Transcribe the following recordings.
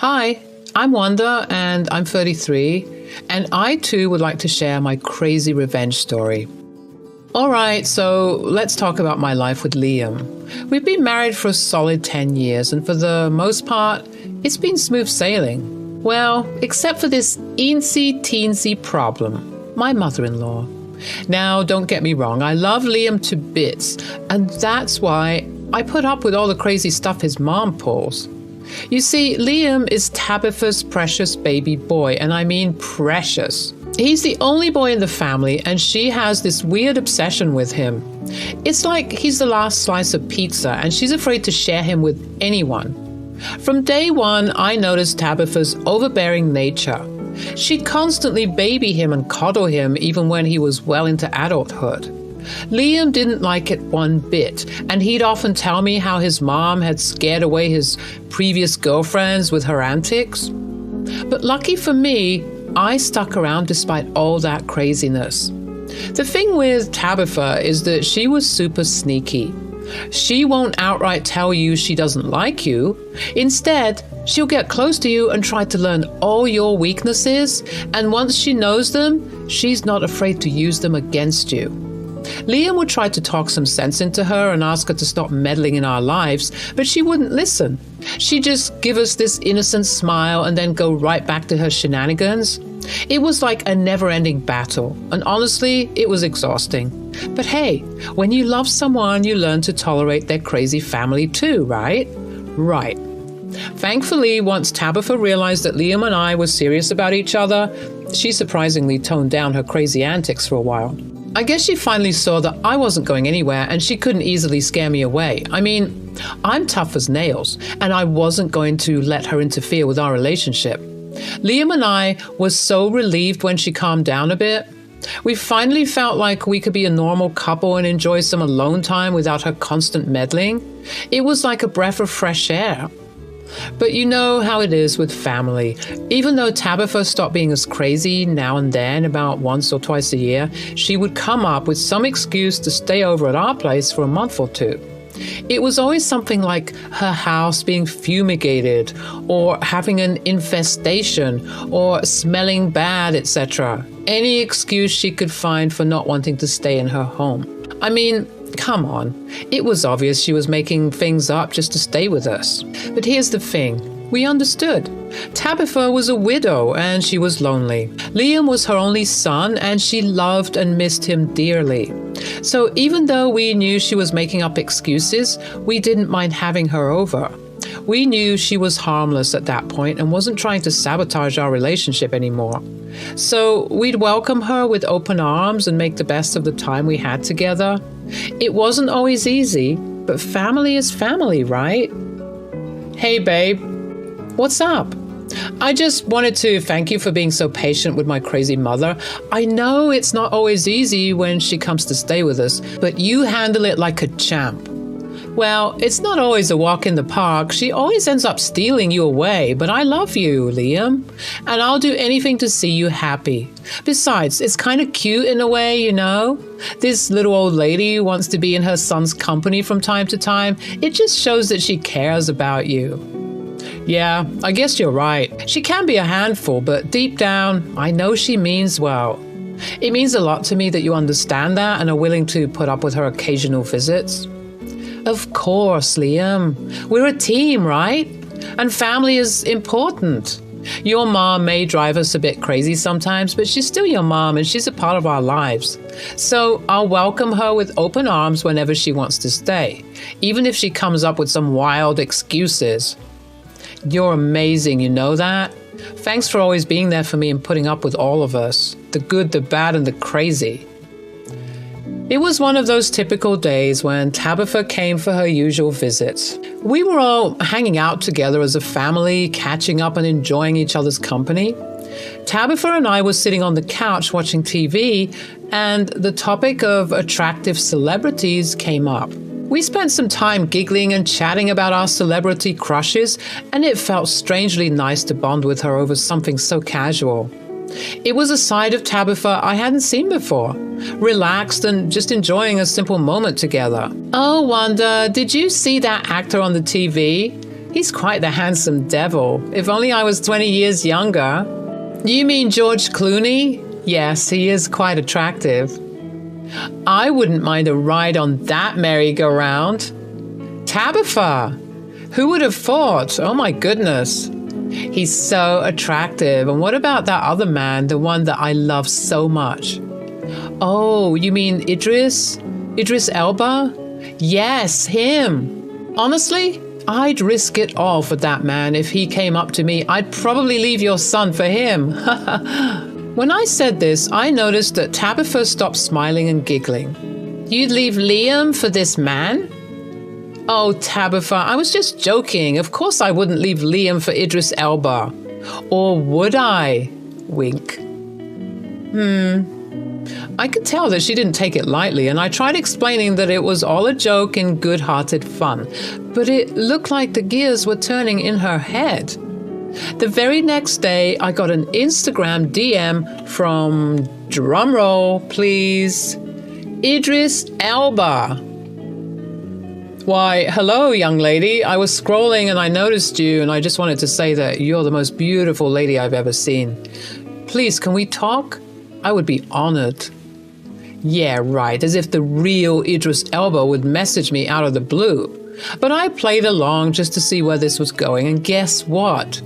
Hi, I'm Wanda and I'm 33, and I too would like to share my crazy revenge story. Alright, so let's talk about my life with Liam. We've been married for a solid 10 years, and for the most part, it's been smooth sailing. Well, except for this eensy-teensy problem, my mother-in-law. Now, don't get me wrong, I love Liam to bits, and that's why I put up with all the crazy stuff his mom pulls. You see, Liam is Tabitha's precious baby boy, and I mean precious. He's the only boy in the family, and she has this weird obsession with him. It's like he's the last slice of pizza, and she's afraid to share him with anyone. From day one, I noticed Tabitha's overbearing nature. She'd constantly baby him and coddle him even when he was well into adulthood. Liam didn't like it one bit, and he'd often tell me how his mom had scared away his previous girlfriends with her antics. But lucky for me, I stuck around despite all that craziness. The thing with Tabitha is that she was super sneaky. She won't outright tell you she doesn't like you. Instead, she'll get close to you and try to learn all your weaknesses, and once she knows them, she's not afraid to use them against you. Liam would try to talk some sense into her and ask her to stop meddling in our lives, but she wouldn't listen. She'd just give us this innocent smile and then go right back to her shenanigans. It was like a never-ending battle, and honestly, it was exhausting. But hey, when you love someone, you learn to tolerate their crazy family too, right? Right. Thankfully, once Tabitha realized that Liam and I were serious about each other, she surprisingly toned down her crazy antics for a while. I guess she finally saw that I wasn't going anywhere and she couldn't easily scare me away. I mean, I'm tough as nails, and I wasn't going to let her interfere with our relationship. Liam and I were so relieved when she calmed down a bit. We finally felt like we could be a normal couple and enjoy some alone time without her constant meddling. It was like a breath of fresh air. But you know how it is with family. Even though Tabitha stopped being as crazy now and then, about once or twice a year, she would come up with some excuse to stay over at our place for a month or two. It was always something like her house being fumigated, or having an infestation, or smelling bad, etc. Any excuse she could find for not wanting to stay in her home. I mean, come on. It was obvious she was making things up just to stay with us. But here's the thing. We understood. Tabitha was a widow and she was lonely. Liam was her only son and she loved and missed him dearly. So even though we knew she was making up excuses, we didn't mind having her over. We knew she was harmless at that point and wasn't trying to sabotage our relationship anymore. So we'd welcome her with open arms and make the best of the time we had together. It wasn't always easy, but family is family, right? Hey, babe. What's up? I just wanted to thank you for being so patient with my crazy mother. I know it's not always easy when she comes to stay with us, but you handle it like a champ. Well, it's not always a walk in the park. She always ends up stealing you away, but I love you, Liam, and I'll do anything to see you happy. Besides, it's kind of cute in a way, you know? This little old lady wants to be in her son's company from time to time. It just shows that she cares about you. Yeah, I guess you're right. She can be a handful, but deep down, I know she means well. It means a lot to me that you understand that and are willing to put up with her occasional visits. Of course, Liam. We're a team, right? And family is important. Your mom may drive us a bit crazy sometimes, but she's still your mom and she's a part of our lives. So I'll welcome her with open arms whenever she wants to stay, even if she comes up with some wild excuses. You're amazing, you know that? Thanks for always being there for me and putting up with all of us, the good, the bad, and the crazy. It was one of those typical days when Tabitha came for her usual visits. We were all hanging out together as a family, catching up and enjoying each other's company. Tabitha and I were sitting on the couch watching TV, and the topic of attractive celebrities came up. We spent some time giggling and chatting about our celebrity crushes, and it felt strangely nice to bond with her over something so casual. It was a side of Tabitha I hadn't seen before, relaxed and just enjoying a simple moment together. Oh, Wanda, did you see that actor on the TV? He's quite the handsome devil. If only I was 20 years younger. You mean George Clooney? Yes, he is quite attractive. I wouldn't mind a ride on that merry-go-round. Tabitha! Who would have thought? Oh my goodness. He's so attractive. And what about that other man, the one that I love so much? Oh, you mean Idris? Idris Elba? Yes, him. Honestly, I'd risk it all for that man. If he came up to me, I'd probably leave your son for him. When I said this, I noticed that Tabitha stopped smiling and giggling. You'd leave Liam for this man? Oh, Tabitha, I was just joking. Of course I wouldn't leave Liam for Idris Elba. Or would I? Wink. I could tell that she didn't take it lightly, and I tried explaining that it was all a joke and good-hearted fun. But it looked like the gears were turning in her head. The very next day, I got an Instagram DM from, drumroll please, Idris Elba. Why, hello, young lady. I was scrolling and I noticed you, and I just wanted to say that you're the most beautiful lady I've ever seen. Please, can we talk? I would be honored. Yeah, right, as if the real Idris Elba would message me out of the blue. But I played along just to see where this was going, and guess what?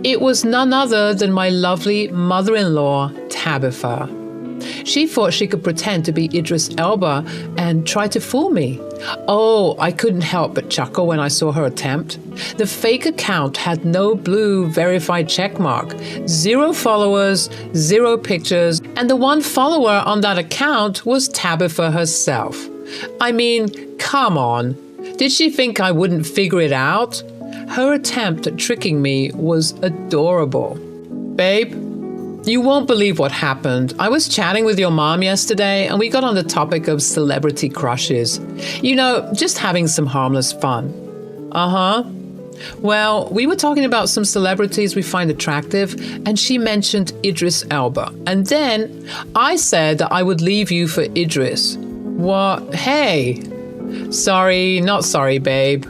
It was none other than my lovely mother-in-law, Tabitha. She thought she could pretend to be Idris Elba and try to fool me. Oh, I couldn't help but chuckle when I saw her attempt. The fake account had no blue verified checkmark, 0 followers, 0 pictures, and the one follower on that account was Tabitha herself. I mean, come on. Did she think I wouldn't figure it out? Her attempt at tricking me was adorable. Babe, you won't believe what happened. I was chatting with your mom yesterday, and we got on the topic of celebrity crushes. You know, just having some harmless fun. Uh-huh. Well, we were talking about some celebrities we find attractive, and she mentioned Idris Elba. And then I said that I would leave you for Idris. What? Hey. Sorry, not sorry, babe.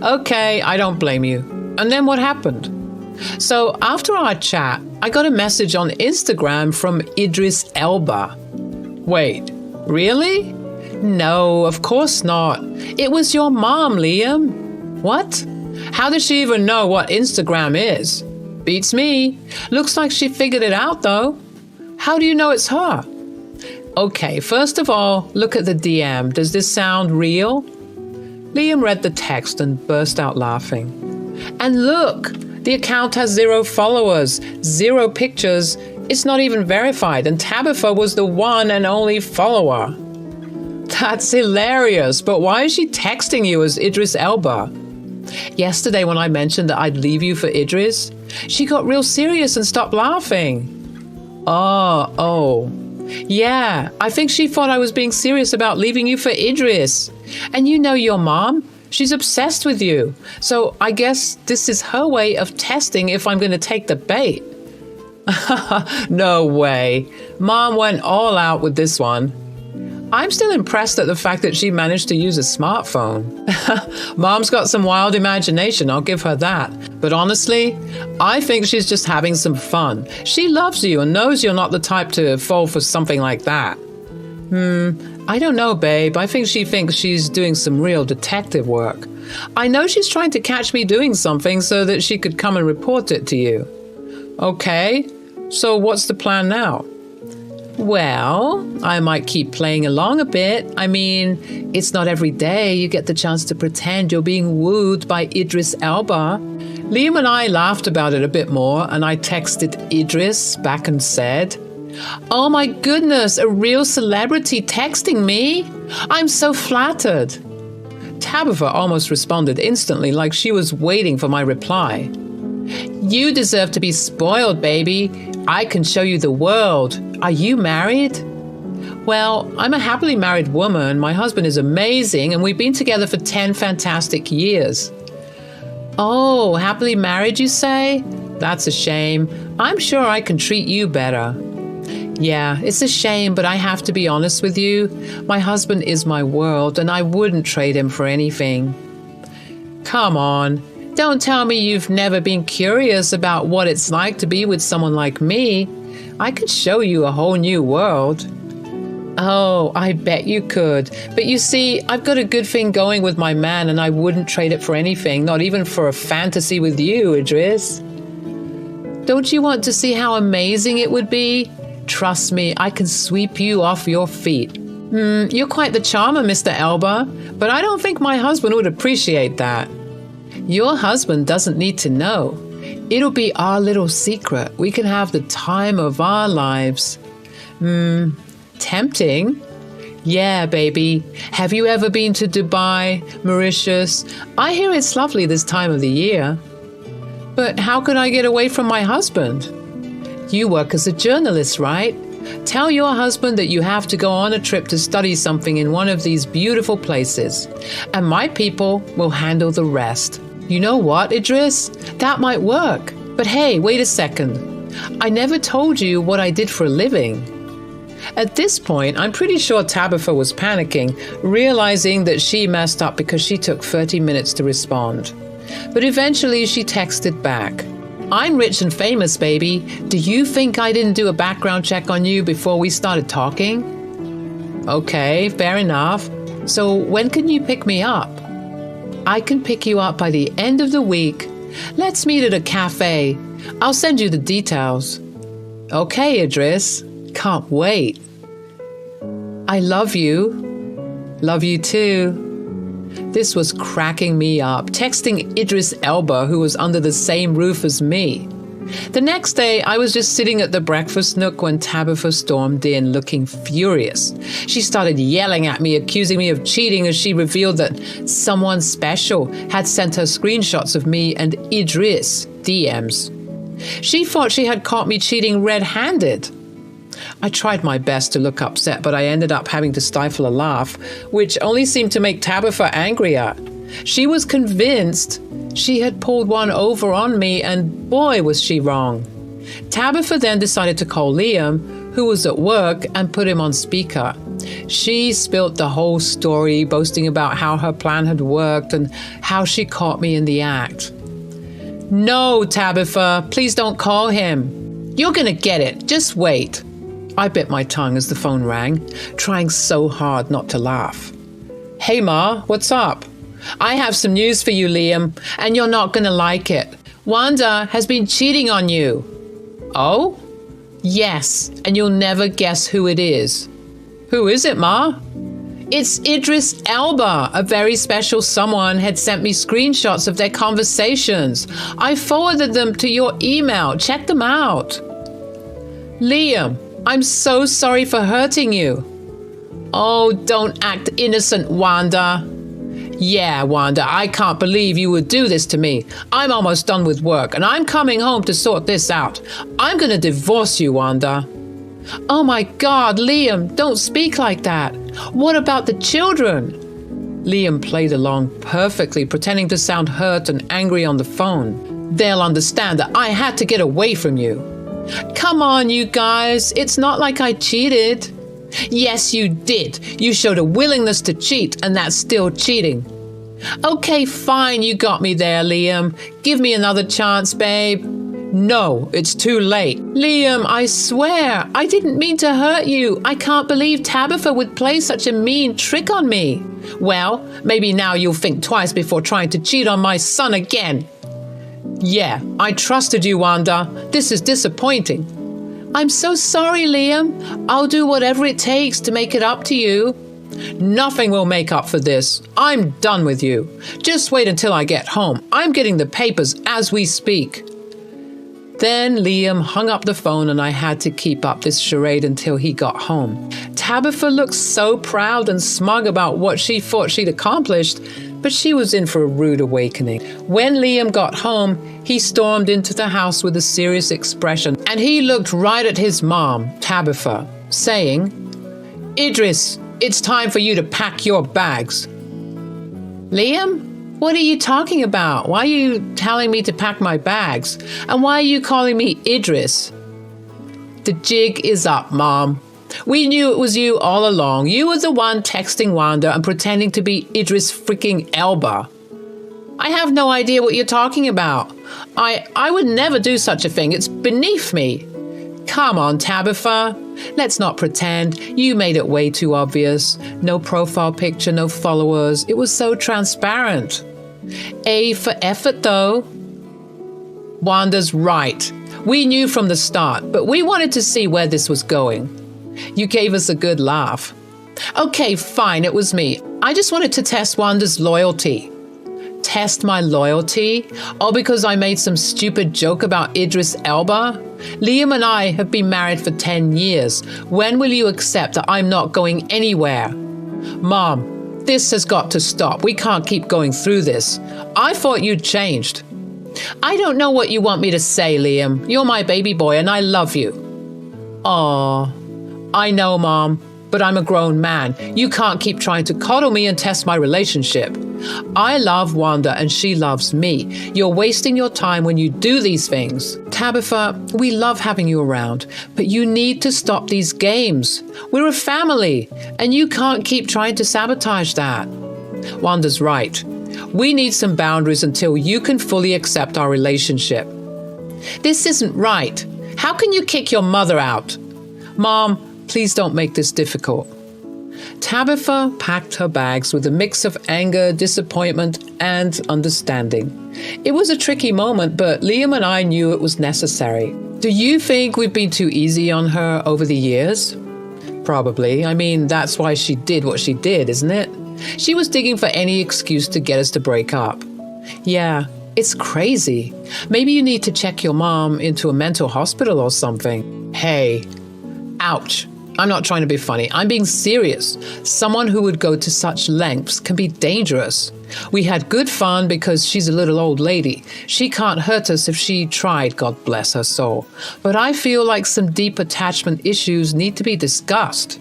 Okay, I don't blame you. And then what happened? So after our chat, I got a message on Instagram from Idris Elba. Wait, really? No, of course not. It was your mom, Liam. What? How does she even know what Instagram is? Beats me. Looks like she figured it out, though. How do you know it's her? Okay, first of all, look at the DM. Does this sound real? Liam read the text and burst out laughing. And look! The account has 0 followers, 0 pictures. It's not even verified, and Tabitha was the one and only follower. That's hilarious, but why is she texting you as Idris Elba? Yesterday when I mentioned that I'd leave you for Idris, she got real serious and stopped laughing. Oh. Yeah, I think she thought I was being serious about leaving you for Idris. And you know your mom. She's obsessed with you. So I guess this is her way of testing if I'm going to take the bait. No way. Mom went all out with this one. I'm still impressed at the fact that she managed to use a smartphone. Mom's got some wild imagination, I'll give her that. But honestly, I think she's just having some fun. She loves you and knows you're not the type to fall for something like that. I don't know, babe. I think she thinks she's doing some real detective work. I know she's trying to catch me doing something so that she could come and report it to you. Okay, so what's the plan now? Well, I might keep playing along a bit. I mean, it's not every day you get the chance to pretend you're being wooed by Idris Elba. Liam and I laughed about it a bit more, and I texted Idris back and said, "Oh my goodness, a real celebrity texting me? I'm so flattered." Tabitha almost responded instantly, like she was waiting for my reply. "You deserve to be spoiled, baby. I can show you the world. Are you married?" "Well, I'm a happily married woman. My husband is amazing, and we've been together for 10 fantastic years." "Oh, happily married, you say? That's a shame. I'm sure I can treat you better." "Yeah, it's a shame, but I have to be honest with you. My husband is my world, and I wouldn't trade him for anything." Come on. Don't tell me you've never been curious about what it's like to be with someone like me. I could show you a whole new world. Oh, I bet you could. But you see, I've got a good thing going with my man, and I wouldn't trade it for anything, not even for a fantasy with you, Idris. Don't you want to see how amazing it would be? Trust me, I can sweep you off your feet. You're quite the charmer, Mr. Elba, but I don't think my husband would appreciate that. Your husband doesn't need to know. It'll be our little secret. We can have the time of our lives. Tempting? Yeah, baby. Have you ever been to Dubai, Mauritius? I hear it's lovely this time of the year. But how could I get away from my husband? You work as a journalist, right? Tell your husband that you have to go on a trip to study something in one of these beautiful places, and my people will handle the rest. You know what, Idris? That might work. But hey, wait a second. I never told you what I did for a living. At this point, I'm pretty sure Tabitha was panicking, realizing that she messed up because she took 30 minutes to respond. But eventually she texted back. I'm rich and famous, baby. Do you think I didn't do a background check on you before we started talking? Okay, fair enough. So when can you pick me up? I can pick you up by the end of the week. Let's meet at a cafe. I'll send you the details. Okay, Idris. Can't wait. I love you. Love you too. This was cracking me up, texting Idris Elba, who was under the same roof as me. The next day, I was just sitting at the breakfast nook when Tabitha stormed in, looking furious. She started yelling at me, accusing me of cheating as she revealed that someone special had sent her screenshots of me and Idris DMs. She thought she had caught me cheating red-handed. I tried my best to look upset, but I ended up having to stifle a laugh, which only seemed to make Tabitha angrier. She was convinced she had pulled one over on me, and boy, was she wrong. Tabitha then decided to call Liam, who was at work, and put him on speaker. She spilt the whole story, boasting about how her plan had worked and how she caught me in the act. No, Tabitha, please don't call him. You're gonna get it. Just wait. I bit my tongue as the phone rang, trying so hard not to laugh. Hey, Ma, what's up? I have some news for you, Liam, and you're not going to like it. Wanda has been cheating on you. Oh? Yes, and you'll never guess who it is. Who is it, Ma? It's Idris Elba. A very special someone had sent me screenshots of their conversations. I forwarded them to your email. Check them out. Liam, I'm so sorry for hurting you. Oh, don't act innocent, Wanda. Yeah, Wanda, I can't believe you would do this to me. I'm almost done with work, and I'm coming home to sort this out. I'm going to divorce you, Wanda. Oh my God, Liam, don't speak like that. What about the children? Liam played along perfectly, pretending to sound hurt and angry on the phone. They'll understand that I had to get away from you. Come on, you guys. It's not like I cheated. Yes, you did. You showed a willingness to cheat, and that's still cheating. Okay, fine, you got me there, Liam. Give me another chance, babe. No, it's too late. Liam, I swear, I didn't mean to hurt you. I can't believe Tabitha would play such a mean trick on me. Well, maybe now you'll think twice before trying to cheat on my son again. Yeah, I trusted you, Wanda. This is disappointing. I'm so sorry, Liam. I'll do whatever it takes to make it up to you. Nothing will make up for this. I'm done with you. Just wait until I get home. I'm getting the papers as we speak. Then Liam hung up the phone, and I had to keep up this charade until he got home. Tabitha looked so proud and smug about what she thought she'd accomplished, but she was in for a rude awakening. When Liam got home, he stormed into the house with a serious expression, and he looked right at his mom, Tabitha, saying, Idris, it's time for you to pack your bags. Liam? What are you talking about? Why are you telling me to pack my bags? And why are you calling me Idris? The jig is up, Mom. We knew it was you all along. You were the one texting Wanda and pretending to be Idris freaking Elba. I have no idea what you're talking about. I would never do such a thing. It's beneath me. Come on, Tabitha. Let's not pretend. You made it way too obvious. No profile picture, no followers. It was so transparent. A for effort, though. Wanda's right. We knew from the start, but we wanted to see where this was going. You gave us a good laugh. Okay, fine, it was me. I just wanted to test Wanda's loyalty. Test my loyalty? All because I made some stupid joke about Idris Elba? Liam and I have been married for 10 years. When will you accept that I'm not going anywhere? Mom, this has got to stop. We can't keep going through this. I thought you'd changed. I don't know what you want me to say, Liam. You're my baby boy and I love you. Aw, I know, Mom, but I'm a grown man. You can't keep trying to coddle me and test my relationship. I love Wanda and she loves me. You're wasting your time when you do these things. Tabitha, we love having you around, but you need to stop these games. We're a family, and you can't keep trying to sabotage that. Wanda's right. We need some boundaries until you can fully accept our relationship. This isn't right. How can you kick your mother out? Mom, please don't make this difficult. Tabitha packed her bags with a mix of anger, disappointment, and understanding. It was a tricky moment, but Liam and I knew it was necessary. Do you think we've been too easy on her over the years? Probably. I mean, that's why she did what she did, isn't it? She was digging for any excuse to get us to break up. Yeah, it's crazy. Maybe you need to check your mom into a mental hospital or something. Hey, ouch. I'm not trying to be funny. I'm being serious. Someone who would go to such lengths can be dangerous. We had good fun because she's a little old lady. She can't hurt us if she tried, God bless her soul. But I feel like some deep attachment issues need to be discussed.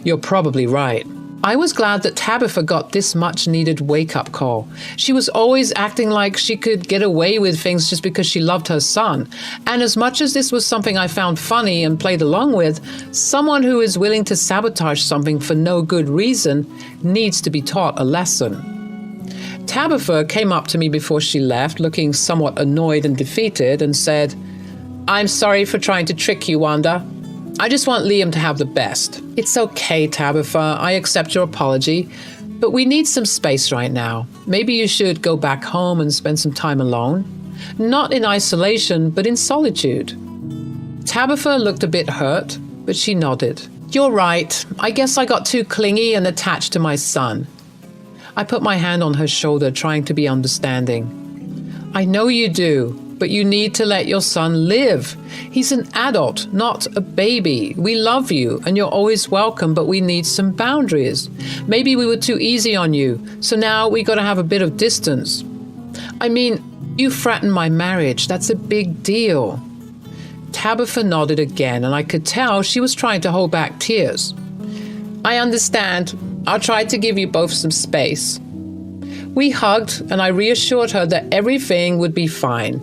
You're probably right. I was glad that Tabitha got this much-needed wake-up call. She was always acting like she could get away with things just because she loved her son. And as much as this was something I found funny and played along with, someone who is willing to sabotage something for no good reason needs to be taught a lesson. Tabitha came up to me before she left, looking somewhat annoyed and defeated, and said, "I'm sorry for trying to trick you, Wanda. I just want Liam to have the best." It's okay, Tabitha. I accept your apology, but we need some space right now. Maybe you should go back home and spend some time alone. Not in isolation, but in solitude. Tabitha looked a bit hurt, but she nodded. You're right. I guess I got too clingy and attached to my son. I put my hand on her shoulder, trying to be understanding. I know you do. But you need to let your son live. He's an adult, not a baby. We love you, and you're always welcome, but we need some boundaries. Maybe we were too easy on you, so now we got to have a bit of distance. I mean, you threatened my marriage. That's a big deal. Tabitha nodded again, and I could tell she was trying to hold back tears. I understand. I'll try to give you both some space. We hugged, and I reassured her that everything would be fine.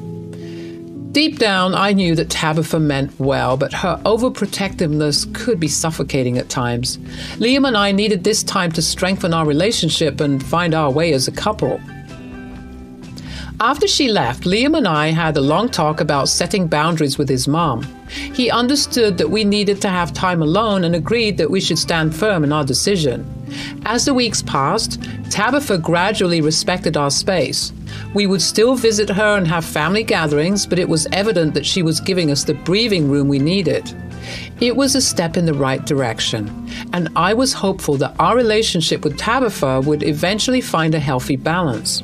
Deep down, I knew that Tabitha meant well, but her overprotectiveness could be suffocating at times. Liam and I needed this time to strengthen our relationship and find our way as a couple. After she left, Liam and I had a long talk about setting boundaries with his mom. He understood that we needed to have time alone and agreed that we should stand firm in our decision. As the weeks passed, Tabitha gradually respected our space. We would still visit her and have family gatherings, but it was evident that she was giving us the breathing room we needed. It was a step in the right direction, and I was hopeful that our relationship with Tabitha would eventually find a healthy balance.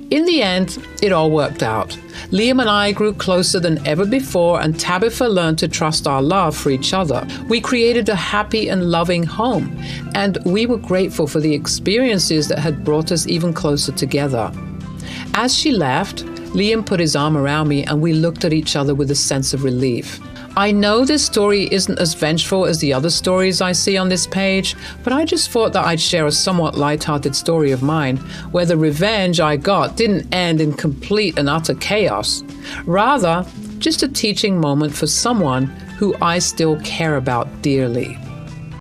In the end, it all worked out. Liam and I grew closer than ever before, and Tabitha learned to trust our love for each other. We created a happy and loving home, and we were grateful for the experiences that had brought us even closer together. As she left, Liam put his arm around me, and we looked at each other with a sense of relief. I know this story isn't as vengeful as the other stories I see on this page, but I just thought that I'd share a somewhat lighthearted story of mine, where the revenge I got didn't end in complete and utter chaos. Rather, just a teaching moment for someone who I still care about dearly.